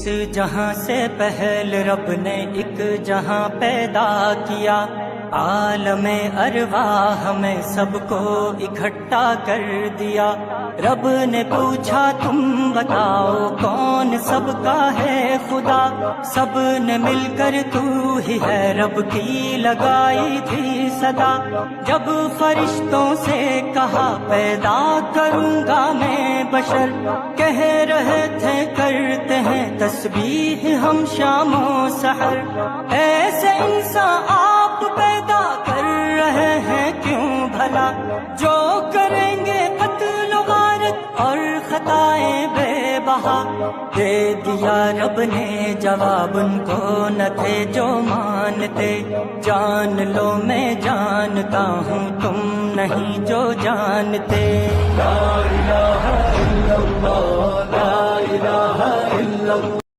اس جہاں سے پہل رب نے ایک جہاں پیدا کیا، عالم ارواح میں سب کو اکٹھا کر دیا۔ رب نے پوچھا تم بتاؤ کون سب کا ہے خدا، سب نے مل کر تو ہی ہے رب کی لگائی تھی صدا۔ جب فرشتوں سے کہا پیدا کروں گا میں بشر، کہہ رہے تھے کرتے ہیں تسبیح ہم شام و سحر۔ ایسے انسان آپ پیدا کر رہے ہیں کیوں بھلا، جو کریں گے قتل و غارت اور خطائیں بے بہا۔ دے دیا رب نے جواب ان کو نہ تھے جو مانتے، جان لو میں جانتا ہوں تم نہیں جو جانتے۔ لا الہ الا اللہ، لا الہ الا اللہ۔